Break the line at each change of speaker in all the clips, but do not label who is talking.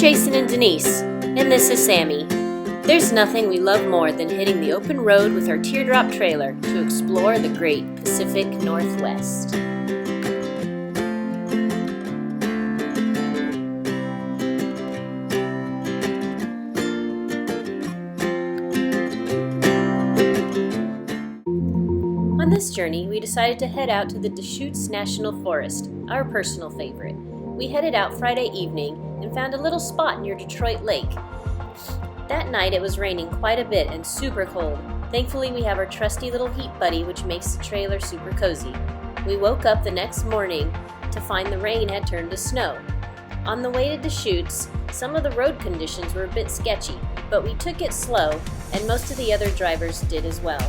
Jason and Denise, and this is Sammy. There's nothing we love more than hitting the open road with our teardrop trailer to explore the great Pacific Northwest. On this journey, we decided to head out to the Deschutes National Forest, our personal favorite. We headed out Friday evening and found a little spot near Detroit Lake. That night it was raining quite a bit and super cold. Thankfully we have our trusty little heat buddy, which makes the trailer super cozy. We woke up the next morning to find the rain had turned to snow. On the way to Deschutes, some of the road conditions were a bit sketchy, but we took it slow and most of the other drivers did as well.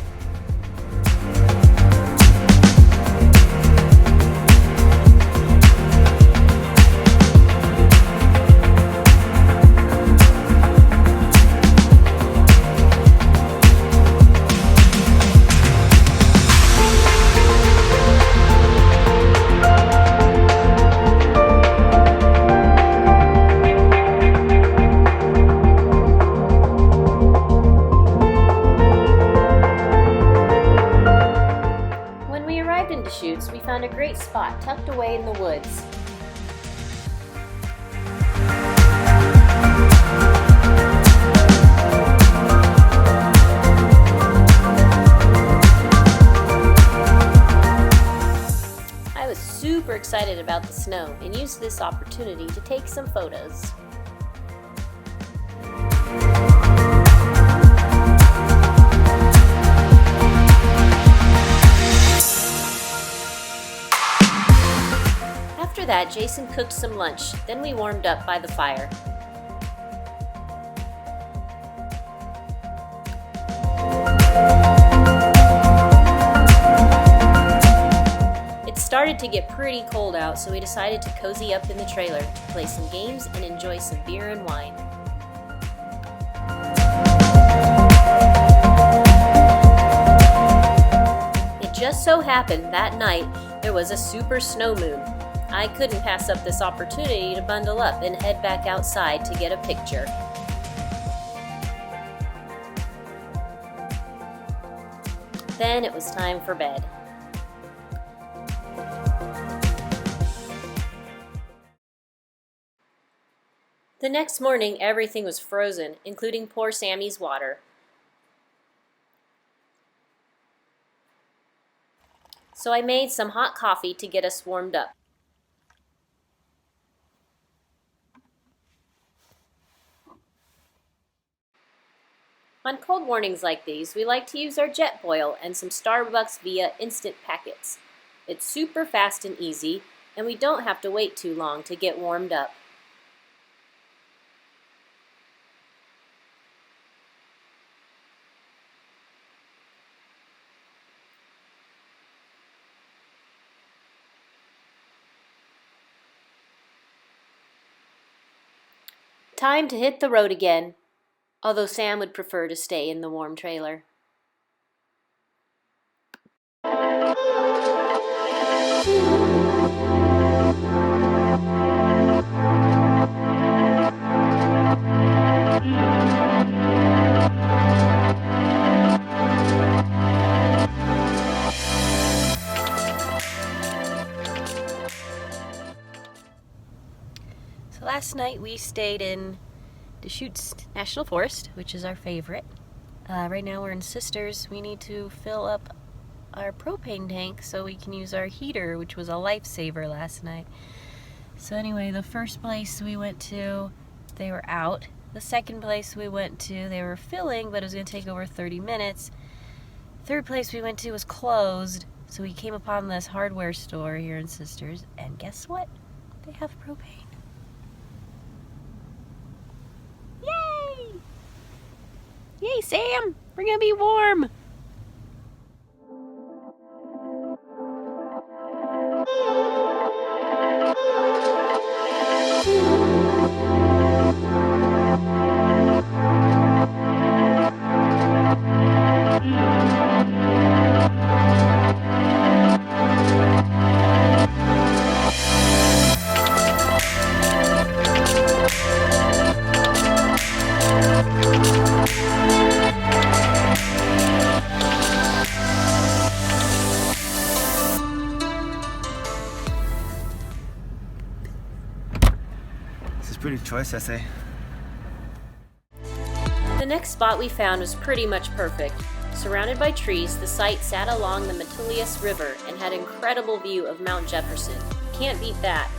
We found a great spot tucked away in the woods. I was super excited about the snow and used this opportunity to take some photos. After that, Jason cooked some lunch, then we warmed up by the fire. It started to get pretty cold out, so we decided to cozy up in the trailer to play some games and enjoy some beer and wine. It just so happened that night there was a super snow moon. I couldn't pass up this opportunity to bundle up and head back outside to get a picture. Then it was time for bed. The next morning, everything was frozen, including poor Sammy's water. So I made some hot coffee to get us warmed up. On cold mornings like these, we like to use our Jetboil and some Starbucks via instant packets. It's super fast and easy, and we don't have to wait too long to get warmed up. Time to hit the road again, although Sam would prefer to stay in the warm trailer. So last night we stayed in Deschutes National Forest, which is our favorite. Right now we're in Sisters. We need to fill up our propane tank so we can use our heater, which was a lifesaver last night. So anyway, the first place we went to, they were out. The second place we went to, they were filling, but it was going to take over 30 minutes. Third place we went to was closed, so we came upon this hardware store here in Sisters, and guess what? They have propane. Yay, Sam! We're gonna be warm!
It's a pretty choice, I say.
The next spot we found was pretty much perfect. Surrounded by trees, the site sat along the Metolius River and had incredible view of Mount Jefferson. Can't beat that.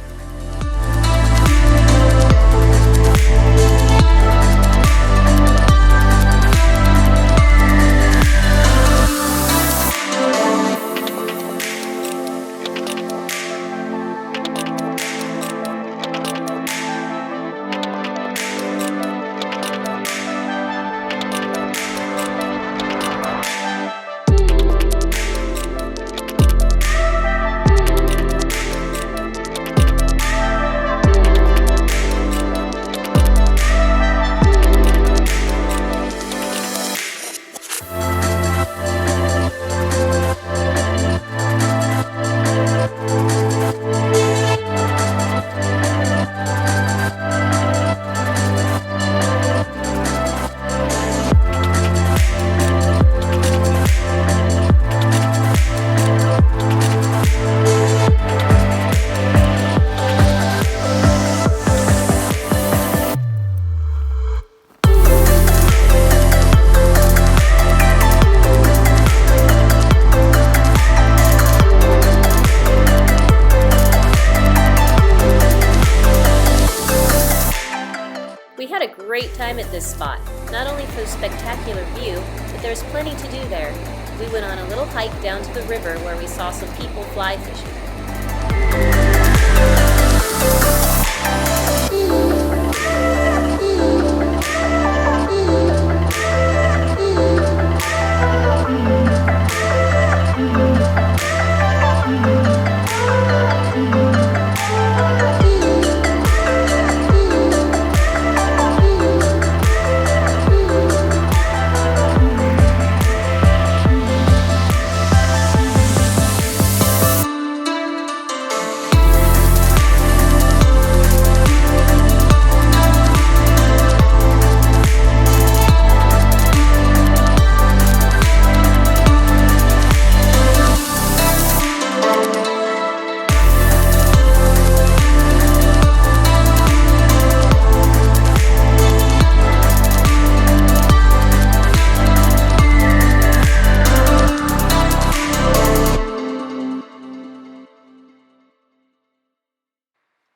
We had a great time at this spot, not only for the spectacular view, but there's plenty to do there. We went on a little hike down to the river where we saw some people fly fishing.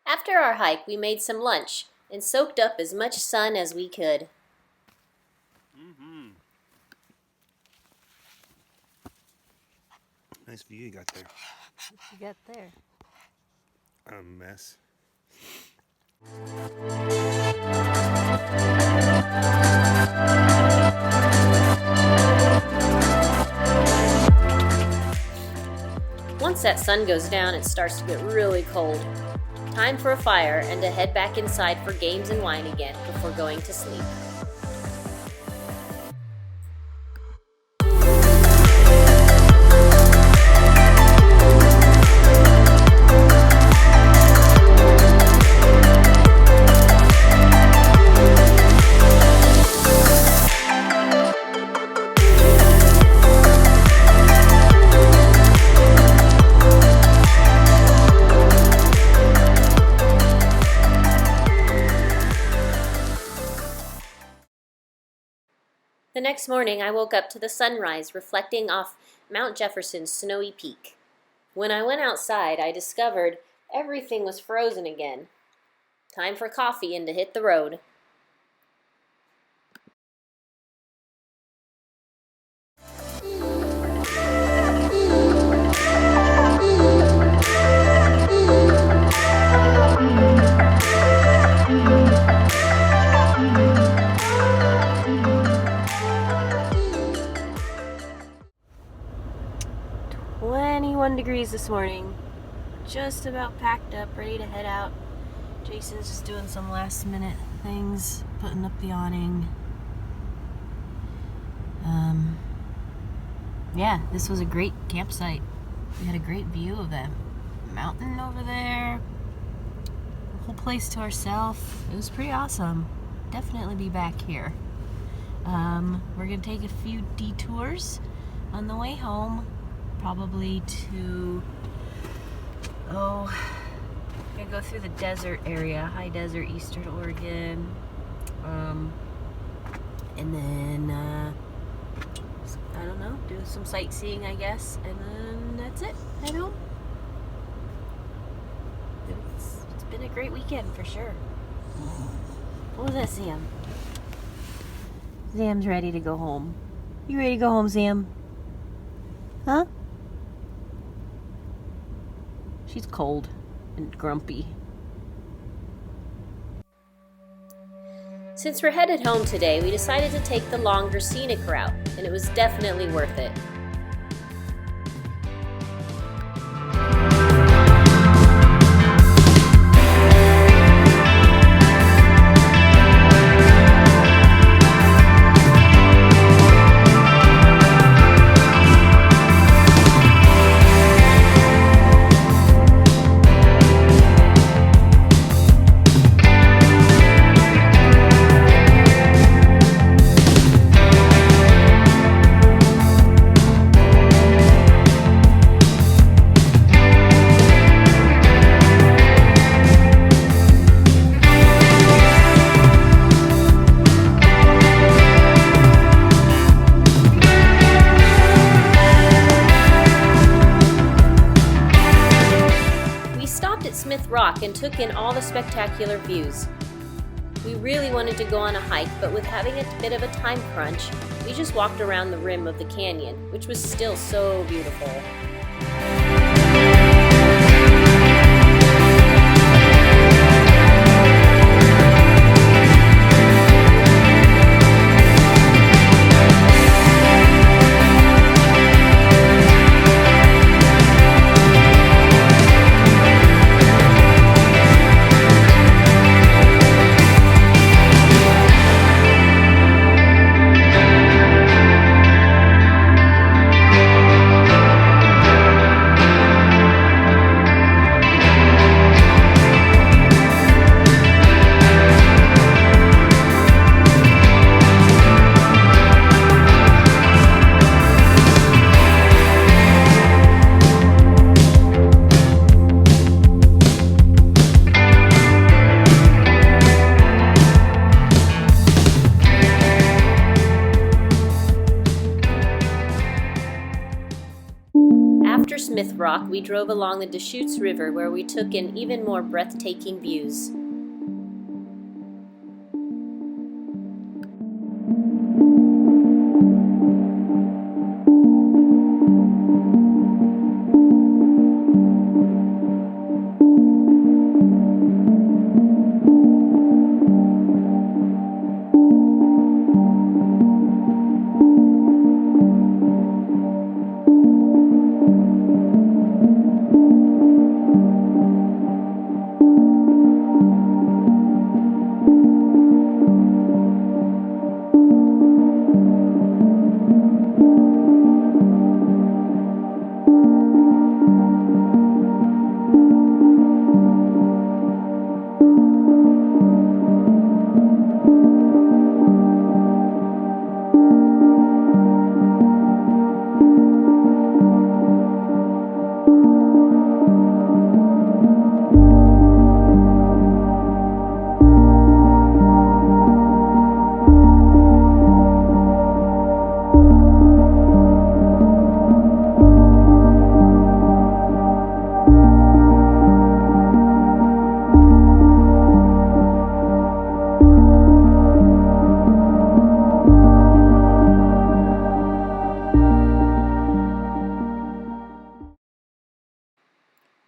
After our hike, we made some lunch and soaked up as much sun as we could.
Nice view you got there.
What you got there?
A mess.
Once that sun goes down, it starts to get really cold. Time for a fire and to head back inside for games and wine again before going to sleep. The next morning, I woke up to the sunrise reflecting off Mount Jefferson's snowy peak. When I went outside, I discovered everything was frozen again. Time for coffee and to hit the road. Degrees this morning. Just about packed up, ready to head out. Jason's just doing some last minute things, putting up the awning. Yeah, this was a great campsite. We had a great view of that mountain over there. The whole place to ourselves. It was pretty awesome. Definitely be back here. We're gonna take a few detours on the way home. Probably to We're gonna go through the desert area, high desert, eastern Oregon. And then, I don't know, do some sightseeing, I guess. And then that's it. Head home. It's been a great weekend for sure. What was that, Sam? Sam's ready to go home. You ready to go home, Sam? Huh? She's cold and grumpy. Since we're headed home today, we decided to take the longer scenic route, and it was definitely worth it. Rock and took in all the spectacular views. We really wanted to go on a hike, but with having a bit of a time crunch, we just walked around the rim of the canyon, which was still so beautiful. After Smith Rock, we drove along the Deschutes River where we took in even more breathtaking views.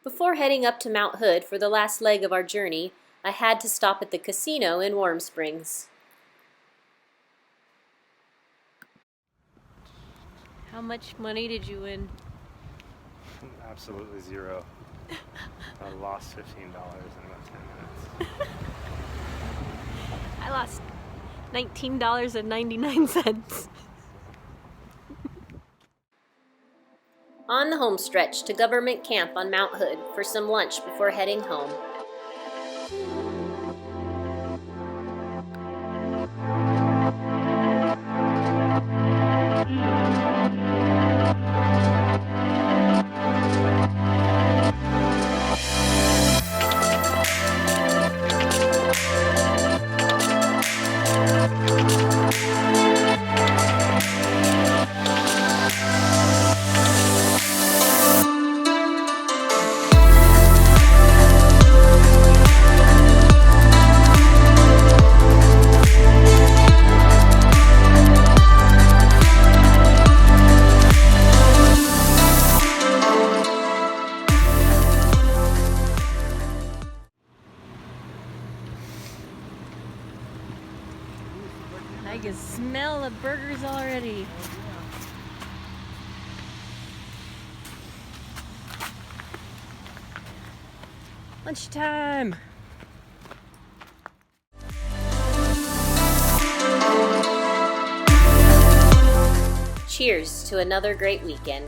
Before heading up to Mount Hood for the last leg of our journey, I had to stop at the casino in Warm Springs. How much money did you win?
Absolutely zero. I lost $15 in about 10 minutes.
I lost $19.99. On the home stretch to Government Camp on Mount Hood for some lunch before heading home. I can smell the burgers already. Lunchtime. Cheers to another great weekend.